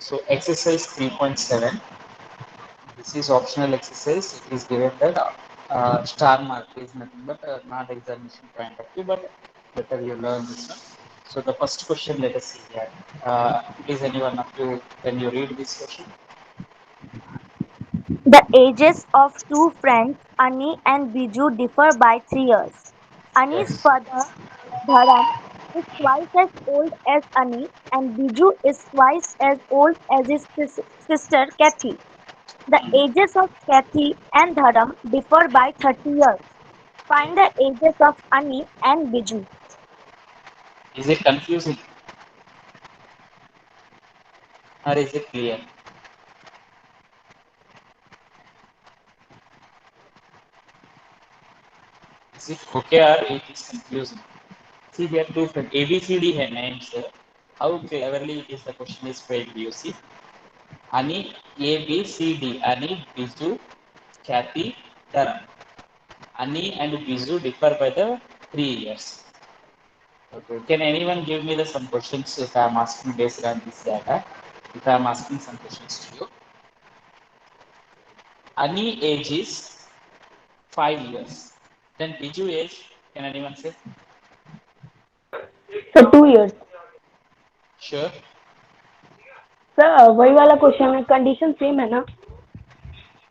So exercise 3.7. This is optional exercise. It is given that star mark is nothing but not examination point of view, but better you learn this one. So the first question, let us see here. Please, anyone of you, can you read this question? The ages of two friends, Ani and Biju, differ by 3 years. Ani's Yes. father, Dharam, is twice as old as Ani, and Biju is twice as old as his sister Kathy. The ages of Kathy and Dharam differ by 30 years. Find the ages of Ani and Biju. Is it confusing or is it clear? Is it okay or it is confusing? See, there are two friends. A, B, C, D names. How cleverly it is the question is framed. You see, Ani, A, B, C, D. Ani, Biju, Kathy, Dharam. Ani and Biju differ by the 3 years. Okay. Can anyone give me the some questions if I am asking based on this data? If I am asking some questions to you. Ani age is 5 years. Then Biju age, can anyone say? Sir 2 years. Sure. Sir वही वाला question है, condition same है ना?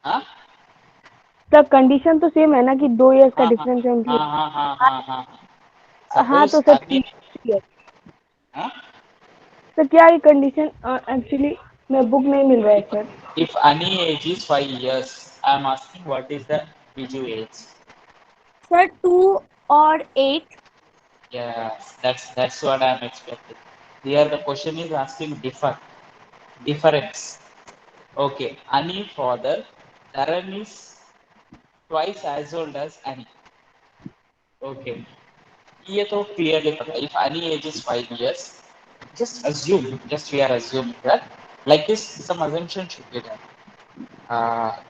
Huh? Sir condition तो same है ना कि 2 years का हाँ हाँ डिफरेंस है उनकी? हाँ हाँ हाँ हाँ हाँ हाँ. हाँ Suppose तो sir Ani, 3 years. huh? Sir क्या ये कंडीशन एक्चुअली मैं बुक नहीं मिल रहा है if, sir. if Ani age is 5 years, I am asking what is the Biju age? Sir, 2 or 8. Yes, that's what I am expecting. Here the question is asking difference. Okay, Ani father, Dharan is twice as old as Ani. Okay, ये तो clearly पता है. If Ani age is 5 years, just we are assuming that like this, some assumption should be done.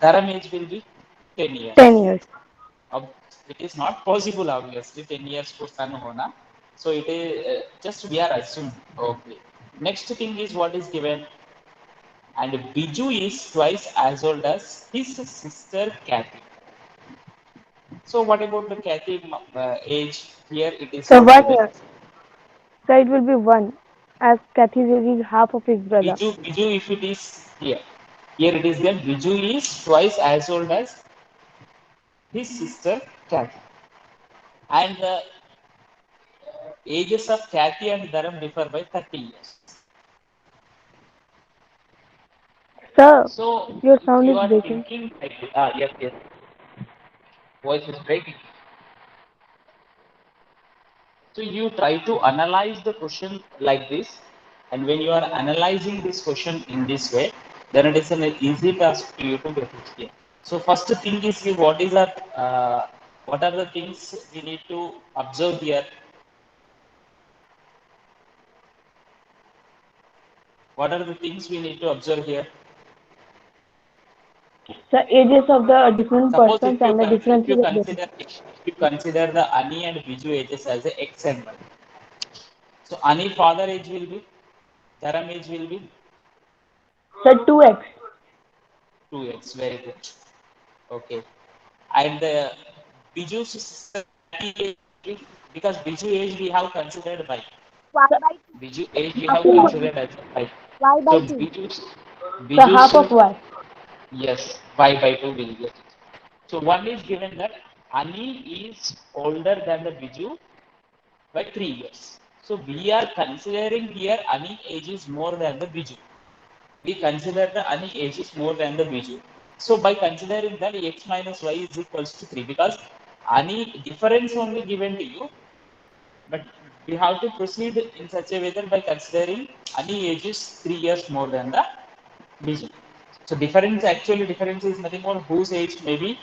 Dharan age will be 10 years. 10 years. Ob it is not possible obviously 10 years को सन होना. So it is just we are assuming. Okay. Next thing is what is given, and Biju is twice as old as his sister Kathy. So what about the Kathy age? Here it is sir not one given. Year sir it will be one as Kathy is half of his brother. Biju if it is here it is then Biju is twice as old as his sister Kathy, and the ages of Kathy and Dharam differ by 30 years. Sir, So your if sound you is are breaking. thinking like yes, yes, voice is breaking. So you try to analyze the question like this, and when you are analyzing this question in this way, then it is an easy task for you to get it here. So first thing is uh, what are the things we need to observe here? What are the things we need to observe here? The ages of the different Suppose persons and the differences of the. if you consider the Ani and Biju ages as a X and Y. So Ani father age will be, Dharam age will be Sir 2x. 2x. Very good. Okay. And Biju's sister Kathy age will be, because Biju age we have considered by Y Sir, by 2. Biju age we half have of considered as a 5. Y by So 2. sir, half Biju's of y. yes, y by 2 will get it. So one is given that Ani is older than the Biju by 3 years. So we are considering here Ani age is more than the Biju. We consider the Ani age is more than the Biju. So by considering that x minus y is equals to 3, because Ani difference only given to you, but we have to proceed in such a way that by considering Ani age is 3 years more than the Biju. So difference is nothing more whose age may be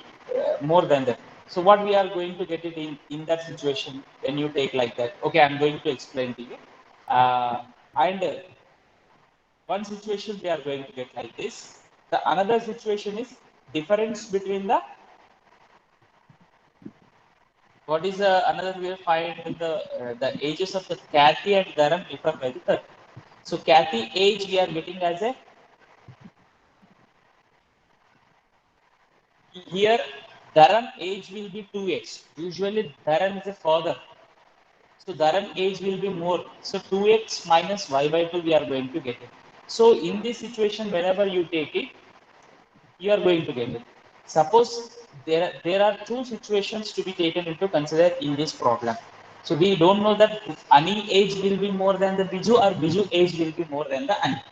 more than that. So what we are going to get it in that situation when you take like that. Okay, I'm going to explain to you. And one situation we are going to get like this. The another situation is difference between the what is another we will find the ages of the Kathy and Dharam differ by the 30. So Kathy age we are getting as a Here, Dharam age will be 2x. Usually, Dharam is a father. So, Dharam age will be more. So, 2x minus y by 2, we are going to get it. So, in this situation, whenever you take it, you are going to get it. Suppose there are two situations to be taken into consider in this problem. So we don't know that Ani age will be more than the Biju or Biju age will be more than the Ani.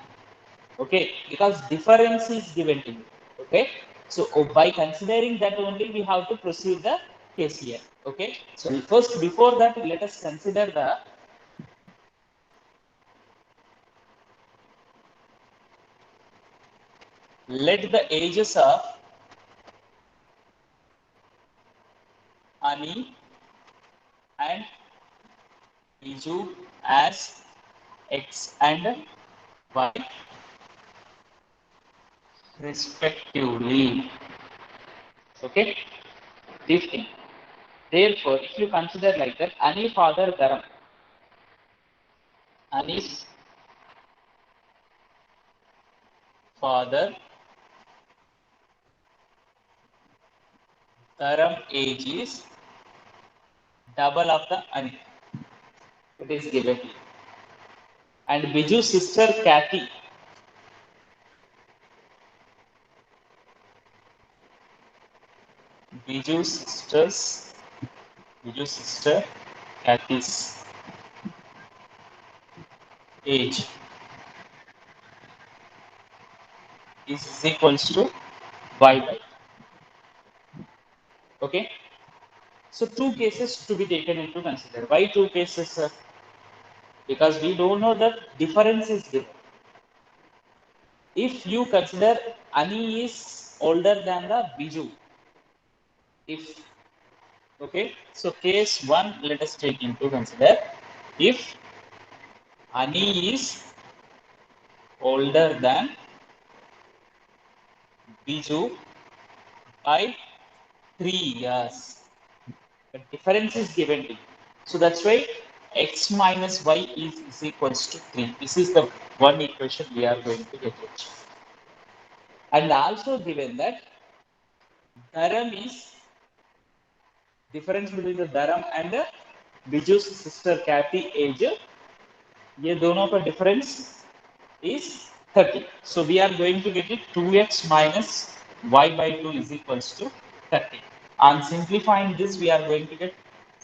Okay, because difference is given to you. Okay, so by considering that only we have to proceed the case here. Okay, so first before that let us consider the let the ages of Ani and Biju as X and Y respectively. Okay, this thing. Therefore, if you consider like that, Ani father Dharam, Ani's father Dharam age is double of the Ani. It is given. And Biju's sister Kathy, Biju's sisters, Biju's sister Kathy's age is equals to y by. Okay. So two cases to be taken into consider. Why two cases, sir? Because we don't know the difference is given. If you consider Ani is older than the Biju, if okay, so case one, let us take into consider if Ani is older than Biju by 3 years. The difference is given to you. So that's why x minus y is equals to 3. This is the one equation we are going to get it. And also given that Dharam is difference between the Dharam and the Biju's sister Kathy age. ये दोनों का difference is 30. So we are going to get it 2x minus y by 2 is equals to 30. On simplifying this, we are going to get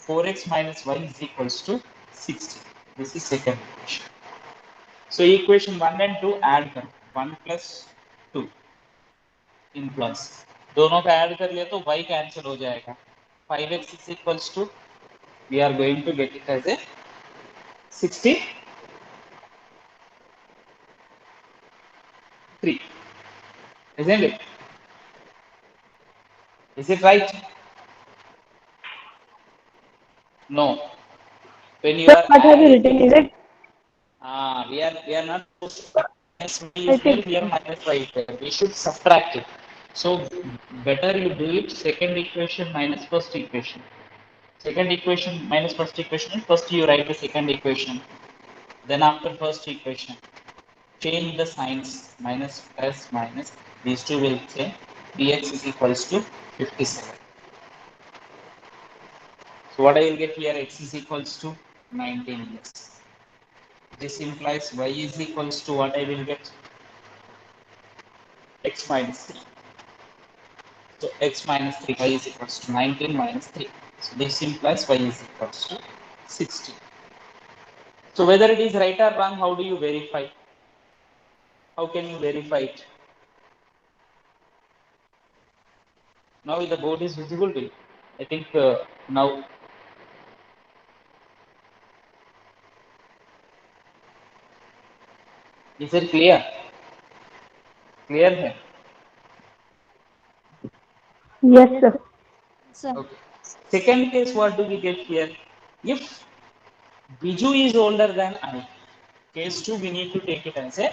4x minus y is equals to 60. This is second equation. So equation 1 and 2 add कर 1 plus 2 in plus दोनों का add कर लिया तो y cancel हो जाएगा 5x is equals to we are going to get it as a 63, isn't it? Is it right? No. When you Sir, are what have you adding, written? Is it? we are not supposed to minus y I is there, think here minus y is there. We should subtract it. So better you do it second equation minus first equation. Second equation minus first equation. First you write the second equation. Then after first equation, change the signs minus plus minus. These two will change. Dx is equals to 57. So what I will get here, x is equals to 19 years. This implies y is equals to what I will get, x minus 3. So x minus 3, y is equals to 19 minus 3. So this implies y is equals to 60. So whether it is right or wrong, how do you verify? How can you verify it? Now the board is visible to you. I think now is it clear? Clear here? yes, sir. Sir. Okay. Second case, what do we get here? If Biju is older than Ani, case 2 we need to take it as a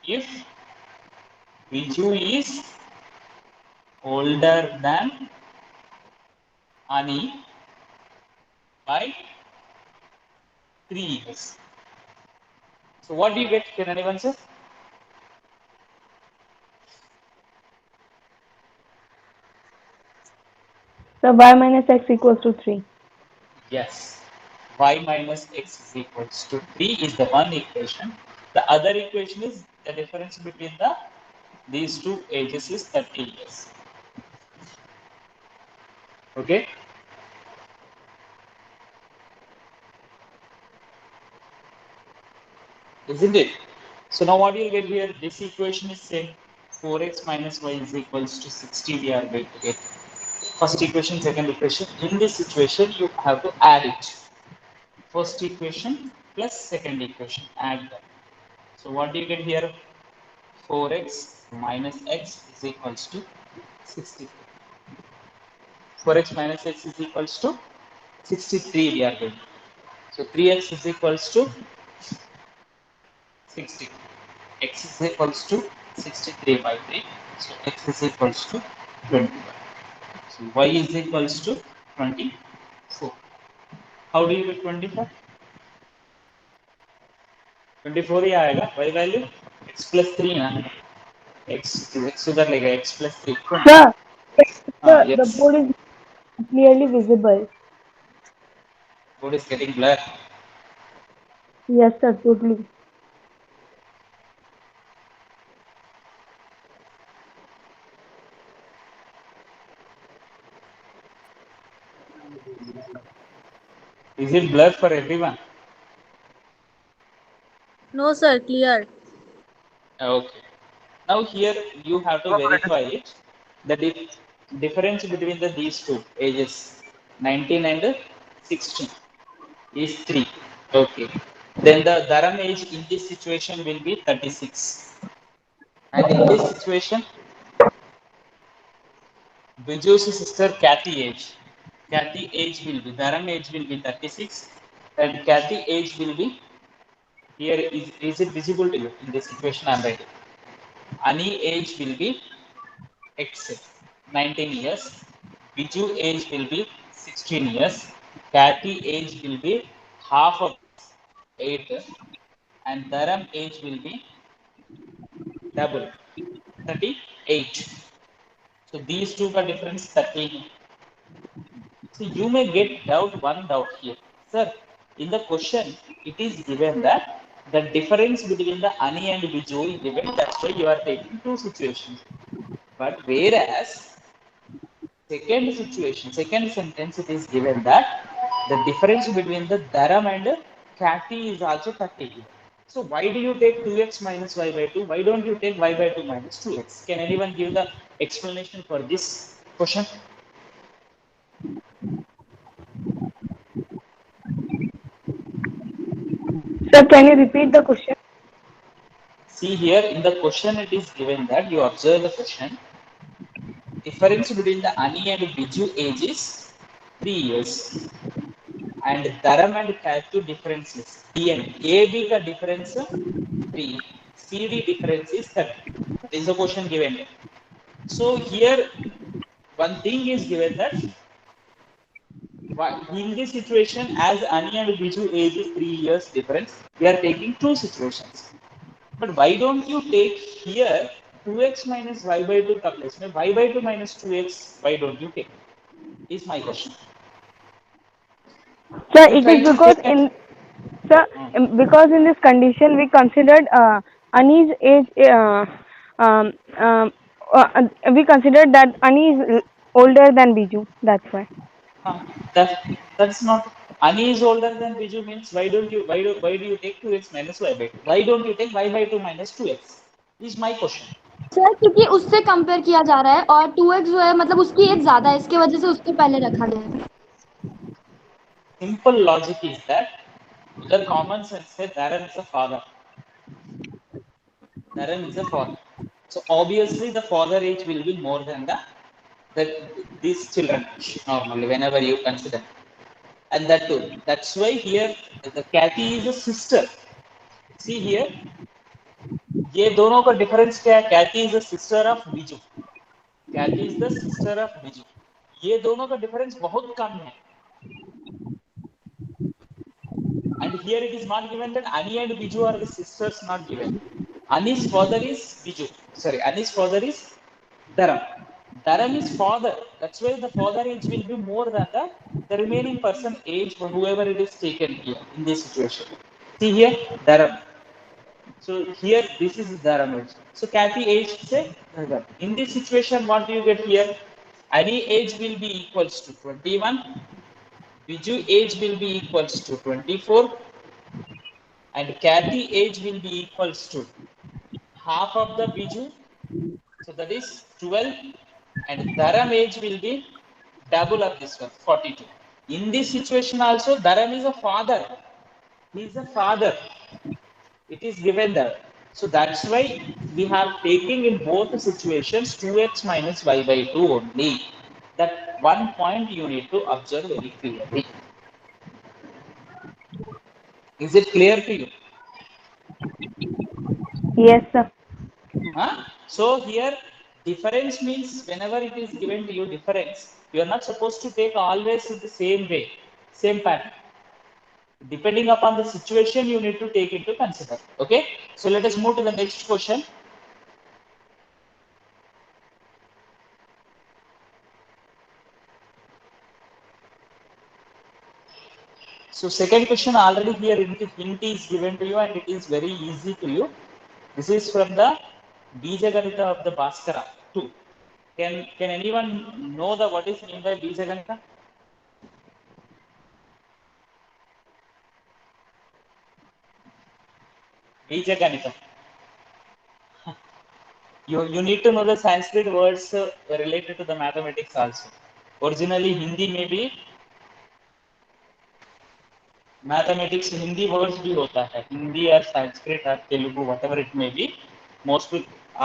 if Biju is older than Ani by 3 years. So what do you get? Can anyone say? So y minus x equals to 3. Yes. Y minus x is equals to 3 is the one equation. The other equation is the difference between these two ages is 30 years. Okay. Isn't it? So now what you'll get here, this equation is same. 4x minus y is equals to 60 we are going to get. First equation, second equation. In this situation, you have to add it. First equation plus second equation, add them. So what do you get here? 4x minus x is equals to 63. 4x minus x is equals to 63 we are going. So 3x is equals to 60. X is equals to 63 by 3. So x is equals to 21. So y is equals to 24. How do you get 24? 24 ही आएगा y value x plus 3 ना x उधर लेगा x plus 3 20. Sir, हाँ the yes. board is clearly visible. Board is getting blur. Yes, sir, totally. Is it blur for everyone? No, sir, clear. Okay. Now here you have to verify it. The difference between these two ages, 19 and 16, is 3. Okay. Then the Dharam age in this situation will be 36. And in this situation, Biju's sister Kathy age. Kathy age will be, Dharam age will be 36. And Kathy age will be, here is it visible to you in this situation I am writing? Ani age will be X 19 years, Biju age will be 16 years, Kathy age will be half of 8, and Dharam age will be double 38. So these two are difference 13. So you may get one doubt here. Sir, in the question, it is given that the difference between the Ani and Biju is given, that's why you are taking two situations. But whereas second sentence, it is given that the difference between the Dharam and Kathy is also 30. So why do you take 2x minus y by 2? Why don't you take y by 2 minus 2x? Can anyone give the explanation for this question? Sir, can you repeat the question? See here in the question, it is given that you observe the question. Difference between the Ani and Biju age is 3 years. And Dharam and Kathy difference is DN. AB ka difference 3. CD difference is 30. This is the question given. So here one thing is given that in this situation, as Ani and Biju age is 3 years difference, we are taking two situations. But why don't you take here 2x minus y by 2 का place में y by 2 minus 2x, why don't you take? Is my question. Sir, You it try is to because check that. in sir, because in this condition we considered Ani's age. Um, um, we considered that Ani is older than Biju. That's why. That's not. Ani is older than Biju means why do you take 2x minus y by 2? Why don't you take y by 2 minus 2x? Is my question. Sir क्योंकि उससे compare किया जा रहा है और 2x जो है मतलब उसकी एज ज्यादा है इसके वजह से उसको पहले रखा गया है Simple logic is that the common sense says Dharan is a father. Dharan is a father. So obviously the father age will be more than these children normally whenever you consider. And that too. That's why here the Kathy is a sister. See here, ये दोनों का difference क्या है? Kathy is the sister of Biju. Kathy is the sister of Biju. ये दोनों का difference बहुत कम है. And here it is not given that Ani and Biju are the sisters, not given. Ani's father is Biju. Sorry, Ani's father is Dharam. Dharam is father. That That's why the father age will be more than the remaining person age for whoever it is taken here in this situation. See here, Dharam. So here, this is Dharam age. So Kathy age say Dharam. In this situation, what do you get here? Any age will be equals to 21. Biju age will be equals to 24. And Kathy age will be equals to half of the Biju. So that is 12. And Dharam age will be double of this one, 42. In this situation also, Dharam is a father. He is a father. It is given there. So that's why we have taken in both the situations 2x minus y by 2 only. That one point you need to observe very clearly. Is it clear to you? Yes, sir. Huh? So here difference means whenever it is given to you difference, you are not supposed to take always the same way, same pattern. Depending upon the situation, you need to take into consider. Okay. So let us move to the next question. So second question already here hint is given to you and it is very easy to you. This is from the Bijaganita of the Bhaskara 2. Can anyone know the what is meant by Bijaganita? Bijaganita. You need to know the Sanskrit words related to the mathematics also. Originally Hindi may be mathematics Hindi words भी होता है हिंदी और संस्कृत और Telugu whatever it may be most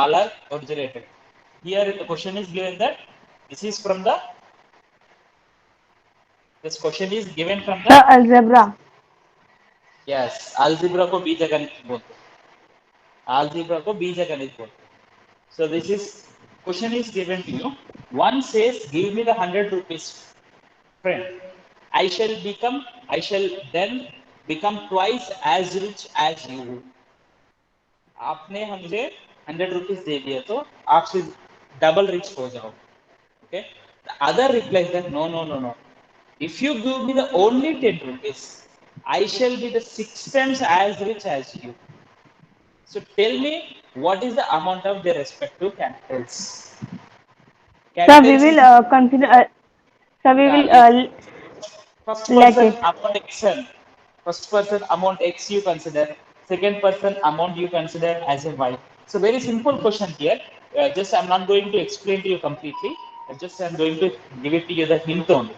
all are originated here the question is given that this is from the this question is given from the Sir, algebra. yes algebra को बीजगणित बोलते हैं algebra को बीजगणित बोलते हैं so this is question is given to you one says give me the 100 rupees friend I shall then become twice as rich as you आपने मुझे 100 रुपीज दे दिए तो आपसे डबल रिच हो जाओ okay other replies that no no no no if you give me the only 10 rupees I shall be the 6 times as rich as you so tell me what is the amount of their respective capitals Sir, we capitals will is consider. Sir, we will yes first let person it. amount x first person amount x you consider second person amount you consider as a y so very simple question here just I'm not going to explain to you completely just I'm going to give it to you the hint only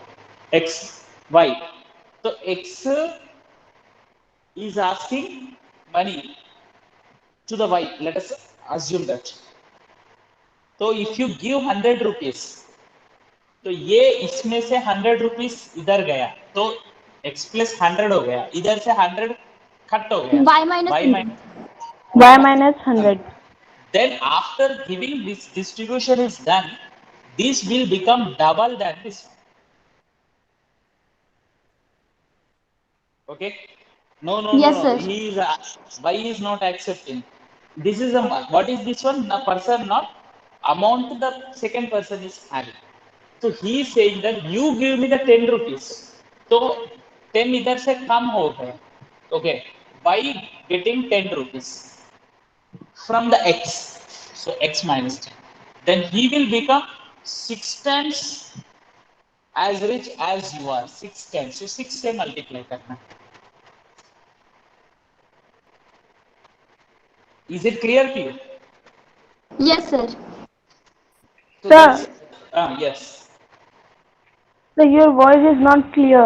x y so x is asking money to the y let us assume that so if you give 100 rupees तो ये इसमें से 100 rupees इधर गया तो x plus 100 हो गया इधर से 100 कट हो गया y minus y 100. Minus Y minus 100. then after giving this distribution is done this will become double than this okay Yes, no sir. he is y is not accepting this is a what is this one a person not amount the second person is having so he is saying that you give me the 10 rupees so 10 इधर से कम हो गया okay by getting 10 rupees from the x so x minus 10 then he will become 6 times as rich as you are 6 times so 6 से multiply करना is it clear to you Yes, sir. so Sir, that's yes so your voice is not clear.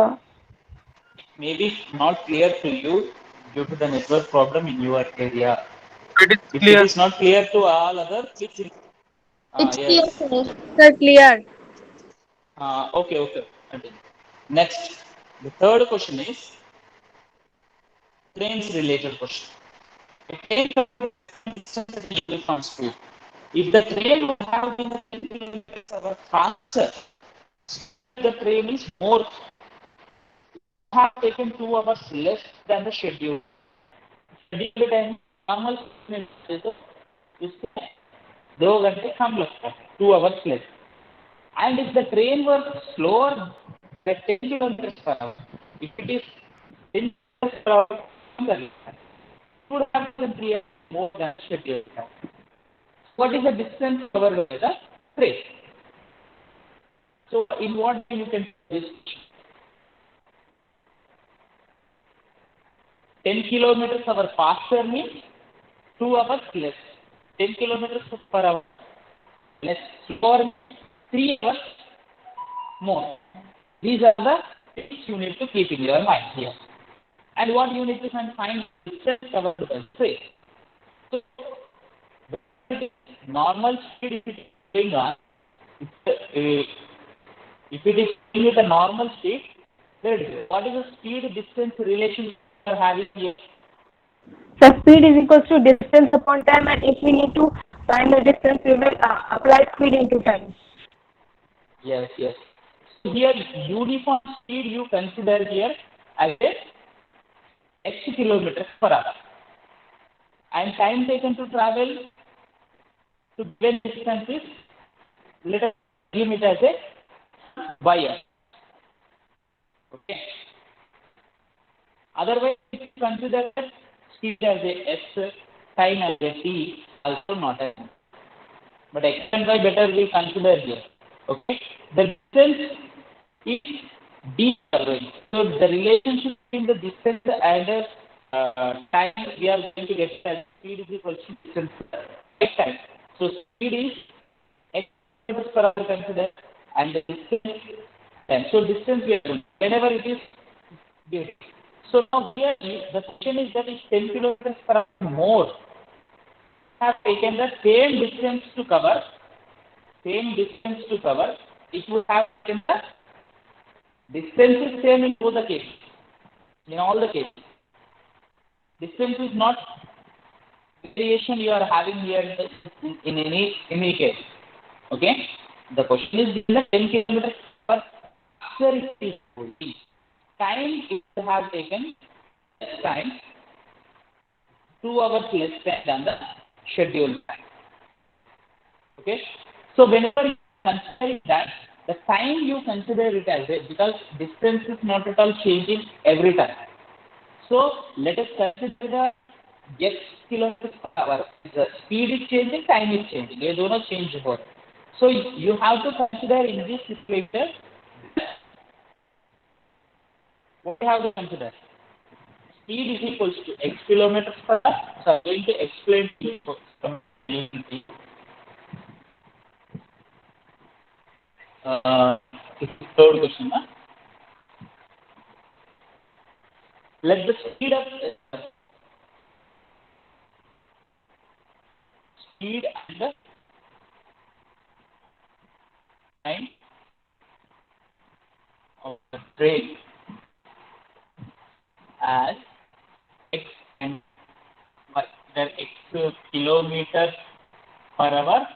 maybe not clear to you due to the network problem in your area It is if it clear. is not clear to all other please It's clear, yes sir. Sir, clear. okay continue. Next the third question is trains related question a train from speed if the train would have been 10 kilometers faster the train is more have taken 2 hours less than the schedule schedule time normal तो इससे 2 घंटे कम लगता है 2 hours less And if the train was slower by 10 kilometers per hour, if it is 10 kilometers per hour, it would have been 3 hours more than scheduled time. What is the distance covered by the train? So in what way you can do this? 10 kilometers per hour faster means 2 hours less. 10 kilometers per hour less. Slower means 3 hours more. These are the things you need to keep in your mind here. And what you need to find distance covered by the train. So normal speed if it is going on, if it is going with a normal speed, what is the speed distance relation you are having here? So speed is equals to distance upon time, and if we need to find the distance, we will apply speed into time. Yes, yes. Here uniform speed you consider here as a x kilometers per hour, and time taken to travel to given distance is, let us assume it as a y. Okay. Otherwise, if you consider speed as a s, time as a t, also not a. But x and y better we consider here. Okay. The distance is d. So the relationship between the distance and time we are going to get as speed is equal to distance time. So speed is x kilometers per hour considered, and the distance time. So distance we are doing whenever it is given. So now here the question is that is 10 kilometers per hour more. Have taken the same distance to cover, it would have taken the distance is same in both the cases, in all the cases. Distance is not variation you are having here in any case. Okay? The question is given 10 kilometers per hour. Time it would have taken time 2 hours less than the scheduled time. Okay? So whenever you consider that, the time you consider it as a, because distance is not at all changing every time. So let us consider the x kilometers per hour. The speed is changing, time is changing. They do not change both. So you have to consider in this situation, what you have to consider? Speed is equals to x kilometers per hour. So I'm going to explain to you. This is third question. Let the speed and the time of the train as x and y, x kilometers per hour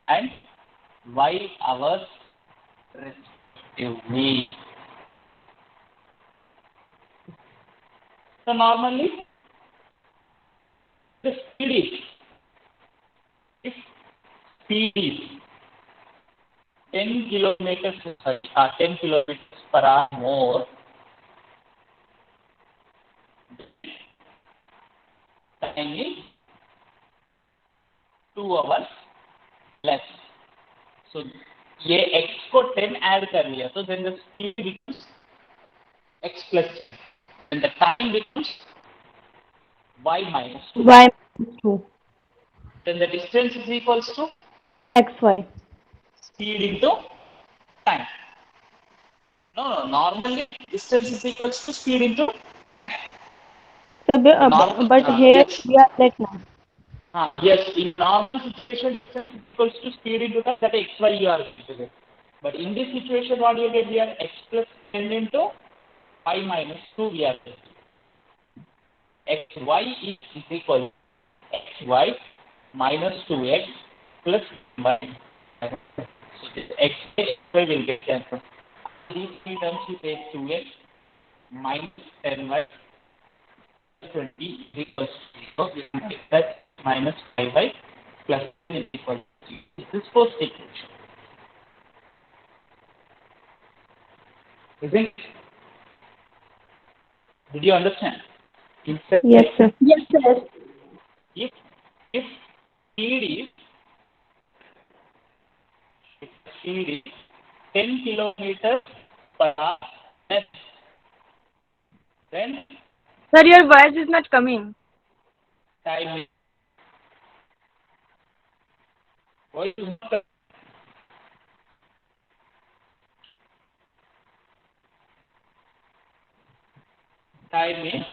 and y hours respectively. So normally the speed is 10 kilometers per hour more, time is 2 hours less. So ये x को 10 add कर लिया, so then the speed becomes x plus 10, and the time becomes y minus 2. Y minus 2. Then the distance is equals to XY. speed into time. No, normally distance is equals to speed into. So, but here yes. we are late now. Yes, in normal situation, distance is equals to speed into time, that x, y you are going to get. But in this situation, what you get here? X plus 10 into y minus 2 we are getting. xy is equal to xy minus 2x plus y. So this xy will get cancelled. These three terms you take 2x minus 10y 20 is equals to 0. We can take that minus 5y plus 10 is equal to 0. This is first equation. Isn't it? Did you understand? Yes, sir. Yes, sir. If speed is 10 kilometers per hour, then Sir, your voice is not coming. time is voice is not time is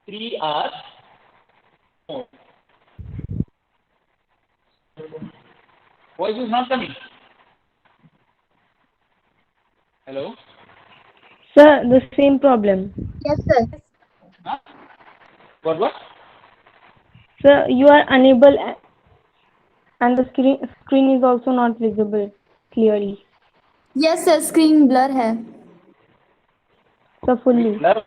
3 hours more. Voice is not coming. Hello? Sir, the same problem. Yes, sir. Huh? What? Sir, you are unable and the screen is also not visible clearly. Yes, sir. Screen blur है. So fully. Blur.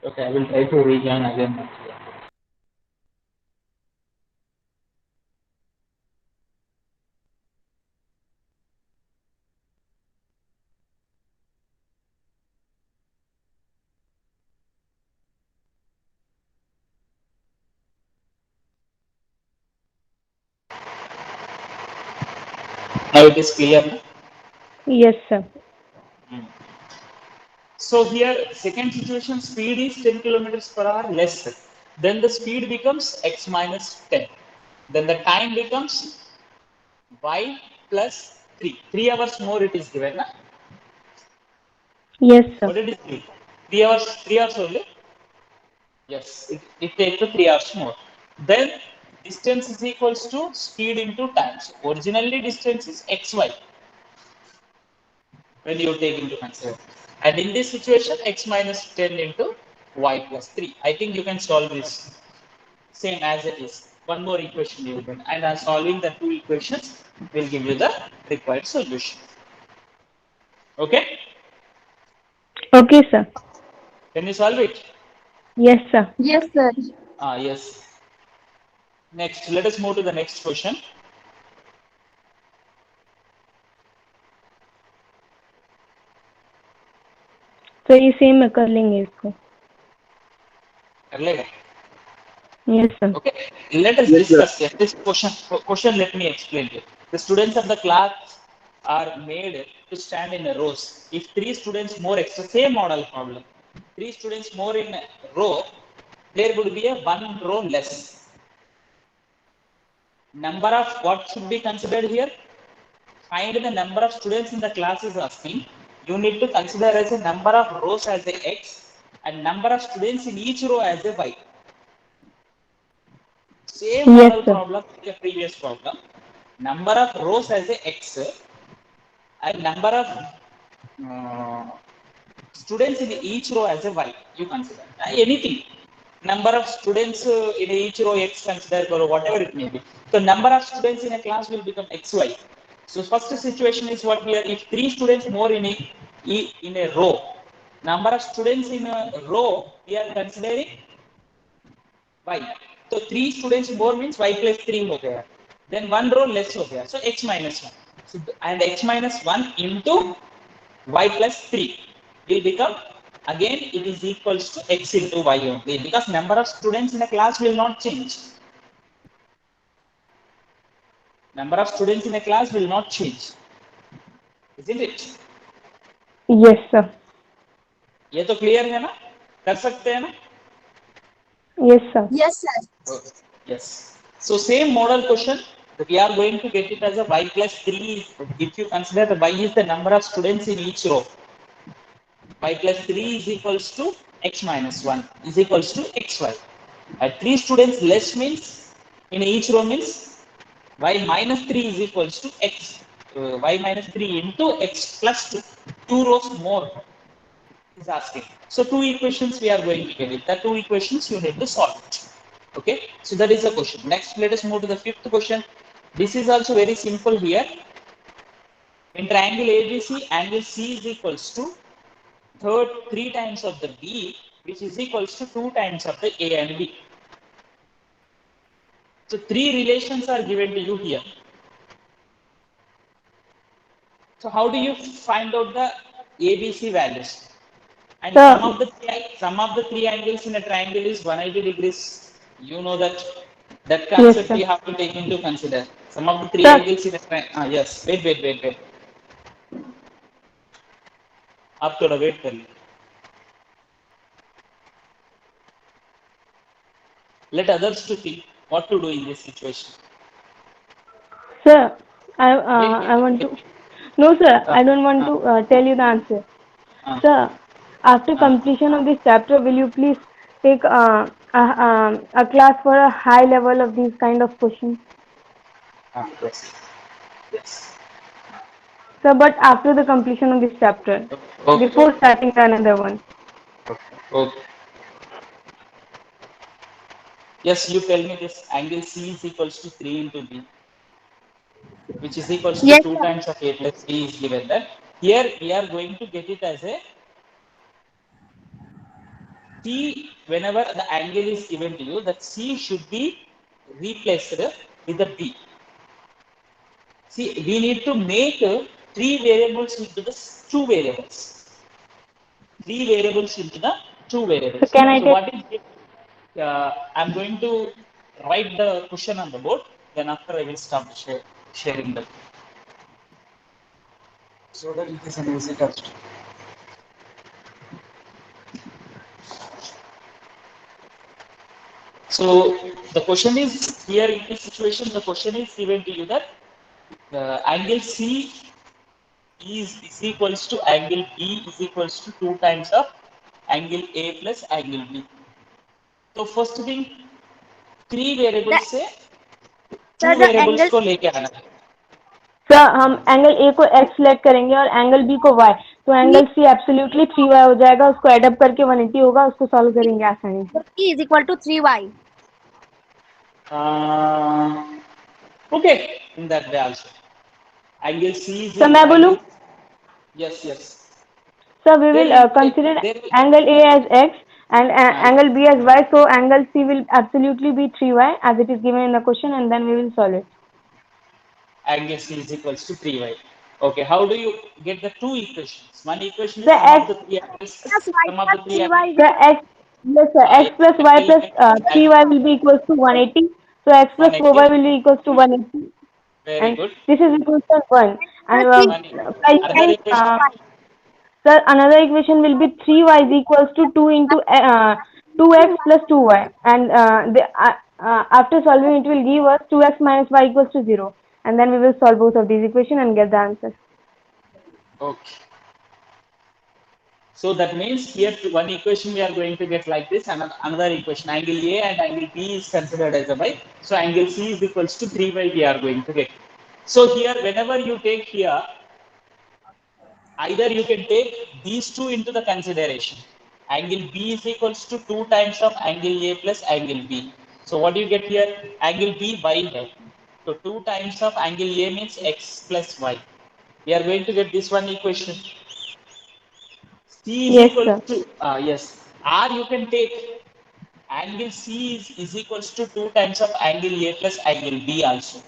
Okay, I will try to rejoin again. Now it is clear. No? Yes, sir. So here, second situation, speed is 10 kilometers per hour less. Then the speed becomes x minus 10. Then the time becomes y plus 3. 3 hours more it is given. Na? Yes, sir. What did it say? 3 hours, 3 hours only? Yes, it takes 3 hours more. Then distance is equals to speed into time. So originally distance is xy when you take into consideration. And in this situation, x minus 10 into y plus 3. I think you can solve this same as it is. One more equation you can, and solving the two equations will give you the required solution. Okay? Okay, sir. Can you solve it? Yes, sir. Yes, sir. Yes. Next, let us move to the next question. तो ये same में कर लेंगे इसको. कर लेगा? Yes, sir. Okay, let us discuss here. This question, let me explain it. The students of the class are made to stand in a rows. If 3 students more extra, same model problem. 3 students more in a row, there would be a 1 row less. Number of what should be considered here? Find the number of students in the class is asking. You need to consider as a number of rows as a x and number of students in each row as a y. Same Yes, model sir. problem like the previous problem. Number of rows as a x and number of students in each row as a y. You consider anything. Number of students in each row x consider or whatever it may be. So number of students in a class will become xy. So first situation is what here. If 3 students more in a row, number of students in a row we are considering y. So 3 students more means y plus 3 हो गया. Then 1 row less हो गया. So x minus 1. So, and x minus 1 into y plus 3 will become, again it is equals to x into y only, because number of students in a class will not change. Number of students in a class will not change, isn't it? Yes, sir. ये तो clear है ना? कर सकते हैं ना? Yes, sir. Yes, sir. Yes. So same model question, we are going to get it as a y plus 3. If you consider the y is the number of students in each row, y plus 3 is equals to x minus 1 is equals to xy. At 3 students less means in each row means y minus 3 is equals to x. Y minus 3 into x plus 2. 2 rows more is asking. So two equations we are going to get it. The two equations you need to solve it. Okay. So that is the question. Next, let us move to the fifth question. This is also very simple here. In triangle ABC, angle C is equals to third 3 times of the B, which is equals to 2 times of the A and B. So 3 relations are given to you here. So how do you find out the ABC values? And Sir, sum of the three angles in a triangle is 180 degrees. You know that yes, concept sir. we have to take into consider. Sum of the three Sir, angles in a triangle. Yes. Wait. आप थोड़ा wait कर लो. Let others to think what to do in this situation. sir, I want Wait. to. No, sir, Uh, I don't want uh, to tell you the answer. uh, Sir, after uh, completion of this chapter, will you please take a class for a high level of these kind of questions? yes. Yes. Sir, but after the completion of this chapter, Okay. before starting another one. Okay. Yes, you tell me this angle C is equals to 3 into B, which is equals to Yes, 2 sir. times of A plus B is given that. Here we are going to get it as a C whenever the angle is given to you, that C should be replaced with the B. See, we need to make three variables into the two variables. Three variables into the two So variables. can I So take? what is it? I'm going to write the question on the board. Then after I will start sharing the. So that it is an easy task. So the question is here in this situation, the question is given to you that angle C is equals to angle B is equals to 2 times of angle A plus angle B. तो first thing three The, variables से to sir, the variables angle, को लेके आना है. Sir हम angle A को x select करेंगे और एंगल बी को y, तो C, angle C absolutely 3y हो जाएगा. उसको एडअप करके 180 होगा. उसको सॉल्व करेंगे आसानी से. C is equal to 3y. Okay, in that way also. Angle C is sir मैं बोलूँ? angle. Yes. So we There will will be consider there will angle A as x and uh, angle B as y. So angle C will absolutely be 3y as it is given in the question, and then we will solve it. angle C is equals to 3y. Okay, how do you get the two equations? One equation is So sum of x the three angles. Plus y Sum of plus the three 3y angles. is so equal x yes sir, x Yes, plus y angle plus A plus angle 3y will be equals to 180. So x plus 4y 180. will be equals to 180, Very and good. this is equation one. plus And C One by another using equation. sir, another equation will be 3y is equals to 2 into 2x plus 2y, and after solving it will give us 2x minus y equals to 0, and then we will solve both of these equations and get the answer. Okay. So that means here one equation we are going to get like this, and another equation angle A and angle B is considered as a y. So angle C is equals to 3y we are going to get. So here whenever you take here, either you can take these two into the consideration. Angle B is equals to 2 times of angle A plus angle B. So what do you get here? Angle B y here. So 2 times of angle A means x plus y. We are going to get this one equation. C is Yes equal sir. to, yes, or you can take angle C is equals to 2 times of angle A plus angle B also.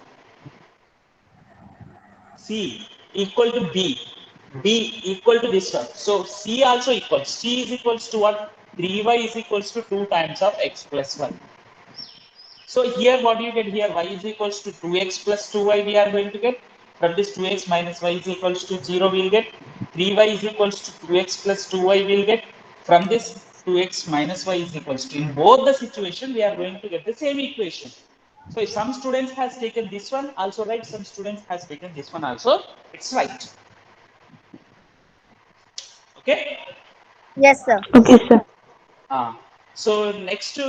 C equal to B, B equal to this one. So C also equals, C is equals to what? 3y is equals to 2 times of x plus 1. So here what do you get here? Y is equals to 2x plus 2y we are going to get. From this 2x minus y is equals to 0 we will get. 3y is equals to 2x plus 2y we will get. From this 2x minus y is equals to, in both the situation we are going to get the same equation. So if some students has taken this one also right, some students has taken this one also, it's right. Okay. Yes, sir. Okay sir. So next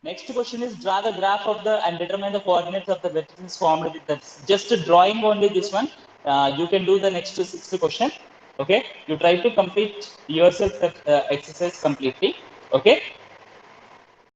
next question is draw the graph of the and determine the coordinates of the vertices formed with that. Just a drawing only this one. You can do the next 60 question. Okay. You try to complete yourself that exercise completely. Okay.